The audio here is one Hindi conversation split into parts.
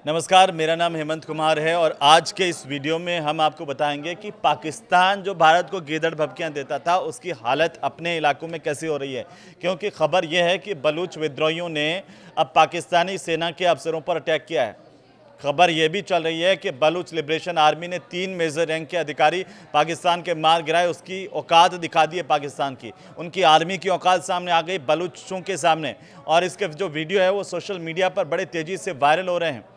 नमस्कार, मेरा नाम हेमंत कुमार है और आज के इस वीडियो में हम आपको बताएंगे कि पाकिस्तान जो भारत को गीदड़ भभकियां देता था उसकी हालत अपने इलाकों में कैसी हो रही है। क्योंकि खबर यह है कि बलूच विद्रोहियों ने अब पाकिस्तानी सेना के अफसरों पर अटैक किया है। खबर यह भी चल रही है कि बलूच लिबरेशन आर्मी ने 3 मेजर रैंक के अधिकारी पाकिस्तान के मार गिराए। उसकी औकात दिखा दी है पाकिस्तान की, उनकी आर्मी की औकात सामने आ गई बलूचों के सामने। और इसके जो वीडियो है वो सोशल मीडिया पर बड़े तेज़ी से वायरल हो रहे हैं।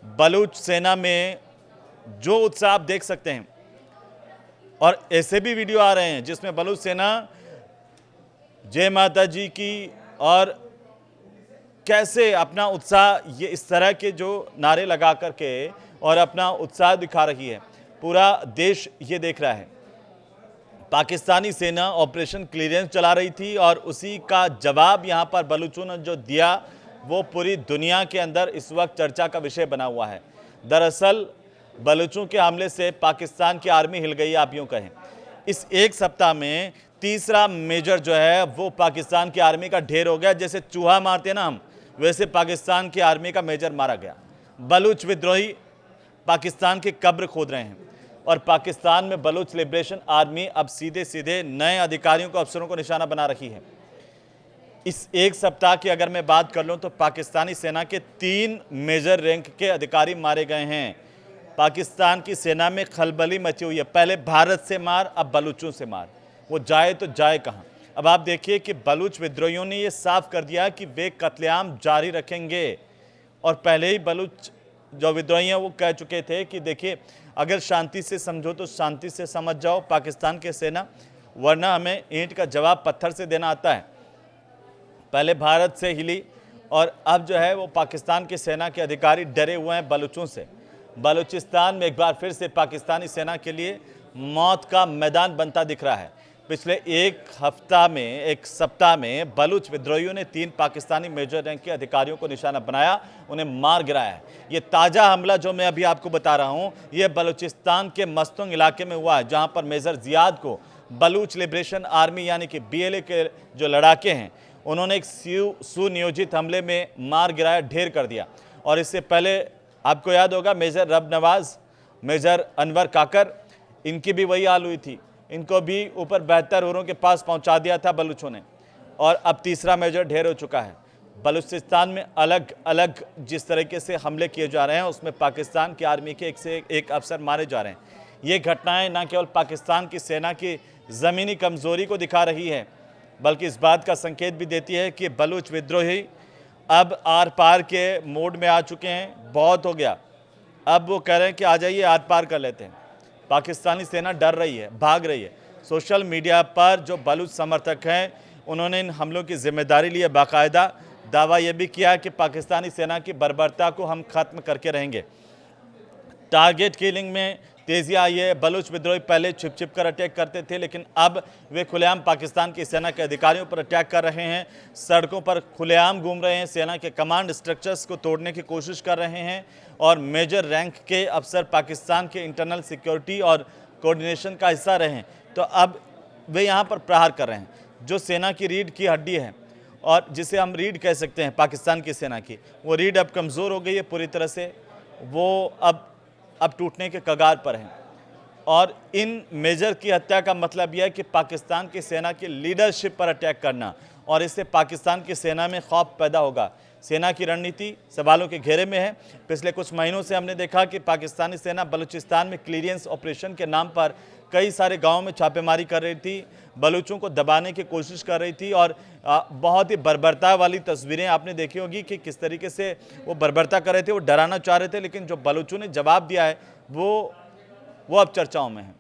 बलूच सेना में जो उत्साह आप देख सकते हैं, और ऐसे भी वीडियो आ रहे हैं जिसमें बलूच सेना जय माता जी की और कैसे अपना उत्साह ये इस तरह के जो नारे लगा करके और अपना उत्साह दिखा रही है। पूरा देश ये देख रहा है। पाकिस्तानी सेना ऑपरेशन क्लीयरेंस चला रही थी और उसी का जवाब यहाँ पर बलूचों ने जो दिया वो पूरी दुनिया के अंदर इस वक्त चर्चा का विषय बना हुआ है। दरअसल बलूचों के हमले से पाकिस्तान की आर्मी हिल गई, आप यूँ कहें। इस एक सप्ताह में तीसरा मेजर जो है वो पाकिस्तान की आर्मी का ढेर हो गया। जैसे चूहा मारते ना हम, वैसे पाकिस्तान की आर्मी का मेजर मारा गया। बलूच विद्रोही पाकिस्तान की कब्र खोद रहे हैं और पाकिस्तान में बलूच लिबरेशन आर्मी अब सीधे सीधे नए अधिकारियों को, अफसरों को निशाना बना रही है। इस एक सप्ताह की अगर मैं बात कर लूं तो पाकिस्तानी सेना के 3 मेजर रैंक के अधिकारी मारे गए हैं। पाकिस्तान की सेना में खलबली मची हुई है। पहले भारत से मार, अब बलूचों से मार। वो जाए तो जाए कहां। अब आप देखिए कि बलूच विद्रोहियों ने ये साफ कर दिया कि वे कत्लेआम जारी रखेंगे। और पहले ही बलूच जो विद्रोही हैं वो कह चुके थे कि देखिए, अगर शांति से समझो तो शांति से समझ जाओ पाकिस्तान के सेना, वरना हमें ईंट का जवाब पत्थर से देना आता है। पहले भारत से हिली और अब जो है वो पाकिस्तान की सेना के अधिकारी डरे हुए हैं बलूचों से। बलूचिस्तान में एक बार फिर से पाकिस्तानी सेना के लिए मौत का मैदान बनता दिख रहा है। पिछले एक सप्ताह में बलूच विद्रोहियों ने 3 पाकिस्तानी मेजर रैंक के अधिकारियों को निशाना बनाया, उन्हें मार गिराया है। ये ताज़ा हमला जो मैं अभी आपको बता रहा हूँ, ये बलूचिस्तान के मस्तुंग इलाके में हुआ है, जहाँ पर मेजर जियाद को बलूच लिबरेशन आर्मी यानी कि BLA के जो लड़ाके हैं उन्होंने एक सुनियोजित हमले में मार गिराया, ढेर कर दिया। और इससे पहले आपको याद होगा मेजर रब नवाज, मेजर अनवर काकर, इनकी भी वही हाल हुई थी। इनको भी ऊपर 72 औरों के पास पहुंचा दिया था बलूचों ने। और अब तीसरा मेजर ढेर हो चुका है। बलूचिस्तान में अलग अलग जिस तरीके से हमले किए जा रहे हैं उसमें पाकिस्तान की आर्मी के एक से एक अफसर मारे जा रहे हैं। ये घटनाएं न केवल पाकिस्तान की सेना की ज़मीनी कमज़ोरी को दिखा रही है, बल्कि इस बात का संकेत भी देती है कि बलूच विद्रोही अब आर पार के मोड में आ चुके हैं। बहुत हो गया, अब वो कह रहे हैं कि आ जाइए आर पार कर लेते हैं। पाकिस्तानी सेना डर रही है, भाग रही है। सोशल मीडिया पर जो बलूच समर्थक हैं उन्होंने इन हमलों की जिम्मेदारी ली है। बाकायदा दावा यह भी किया कि पाकिस्तानी सेना की बर्बरता को हम ख़त्म करके रहेंगे। टारगेट किलिंग में तेजी आई है। बलूच विद्रोही पहले छिप छिप कर अटैक करते थे, लेकिन अब वे खुलेआम पाकिस्तान की सेना के अधिकारियों पर अटैक कर रहे हैं। सड़कों पर खुलेआम घूम रहे हैं, सेना के कमांड स्ट्रक्चर्स को तोड़ने की कोशिश कर रहे हैं। और मेजर रैंक के अफसर पाकिस्तान के इंटरनल सिक्योरिटी और कोऑर्डिनेशन का हिस्सा रहे हैं, तो अब वे यहाँ पर प्रहार कर रहे हैं। जो सेना की रीढ़ की हड्डी है और जिसे हम रीढ़ कह सकते हैं पाकिस्तान की सेना की, वो रीढ़ अब कमज़ोर हो गई है पूरी तरह से। वो अब टूटने के कगार पर हैं। और इन मेजर की हत्या का मतलब यह है कि पाकिस्तान की सेना की लीडरशिप पर अटैक करना, और इससे पाकिस्तान की सेना में खौफ पैदा होगा। सेना की रणनीति सवालों के घेरे में है। पिछले कुछ महीनों से हमने देखा कि पाकिस्तानी सेना बलूचिस्तान में क्लीयरेंस ऑपरेशन के नाम पर कई सारे गाँवों में छापेमारी कर रही थी, बलूचों को दबाने की कोशिश कर रही थी। और बहुत ही बर्बरता वाली तस्वीरें आपने देखी होगी कि किस तरीके से वो बर्बरता कर रहे थे, वो डराना चाह रहे थे, लेकिन जो बलूचों ने जवाब दिया है वो अब चर्चाओं में है।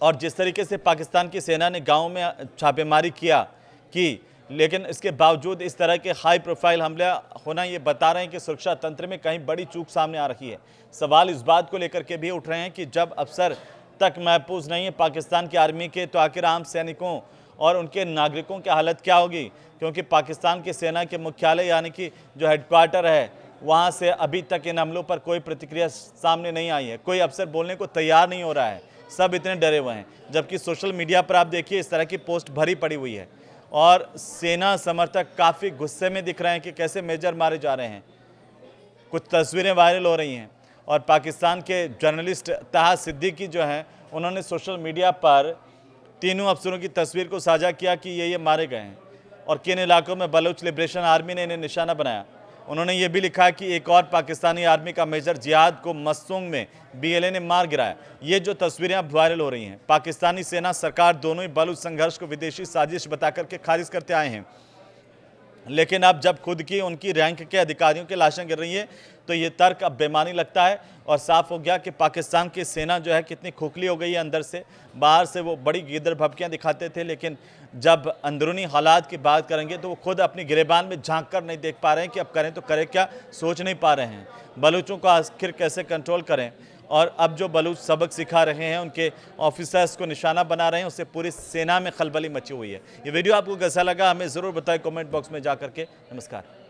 और जिस तरीके से पाकिस्तान की सेना ने गाँव में छापेमारी की, लेकिन इसके बावजूद इस तरह के हाई प्रोफाइल हमले होना ये बता रहे हैं कि सुरक्षा तंत्र में कहीं बड़ी चूक सामने आ रही है। सवाल इस बात को लेकर के भी उठ रहे हैं कि जब अफसर तक महफूज नहीं है पाकिस्तान की आर्मी के, तो आखिर आम सैनिकों और उनके नागरिकों की हालत क्या होगी। क्योंकि पाकिस्तान की सेना के मुख्यालय यानी कि जो हेडक्वार्टर है, वहाँ से अभी तक इन हमलों पर कोई प्रतिक्रिया सामने नहीं आई है। कोई अफसर बोलने को तैयार नहीं हो रहा है, सब इतने डरे हुए हैं। जबकि सोशल मीडिया पर आप देखिए इस तरह की पोस्ट भरी पड़ी हुई है और सेना समर्थक काफ़ी गुस्से में दिख रहे हैं कि कैसे मेजर मारे जा रहे हैं। कुछ तस्वीरें वायरल हो रही हैं और पाकिस्तान के जर्नलिस्ट ताहा सिद्दीकी जो हैं उन्होंने सोशल मीडिया पर तीनों अफसरों की तस्वीर को साझा किया कि ये मारे गए हैं और किन इलाकों में बलूच लिबरेशन आर्मी ने इन्हें निशाना बनाया। उन्होंने ये भी लिखा कि एक और पाकिस्तानी आर्मी का मेजर जिहाद को मसूंग में BLA ने मार गिराया। ये जो तस्वीरें अब वायरल हो रही हैं, पाकिस्तानी सेना सरकार दोनों ही बलूच संघर्ष को विदेशी साजिश बताकर के खारिज करते आए हैं, लेकिन अब जब खुद की उनकी रैंक के अधिकारियों की लाशें गिर रही हैं तो ये तर्क अब बेमानी लगता है और साफ हो गया कि पाकिस्तान की सेना जो है कितनी खोखली हो गई है अंदर से। बाहर से वो बड़ी गीदड़ भभकियाँ दिखाते थे, लेकिन जब अंदरूनी हालात की बात करेंगे तो वो खुद अपनी गिरेबान में झांक कर नहीं देख पा रहे हैं कि अब करें तो करें क्या, सोच नहीं पा रहे हैं बलूचों को आखिर कैसे कंट्रोल करें। और अब जो बलूच सबक सिखा रहे हैं, उनके ऑफिसर्स को निशाना बना रहे हैं, उससे पूरी सेना में खलबली मची हुई है। ये वीडियो आपको कैसा लगा हमें ज़रूर बताएं कमेंट बॉक्स में जा करके। नमस्कार।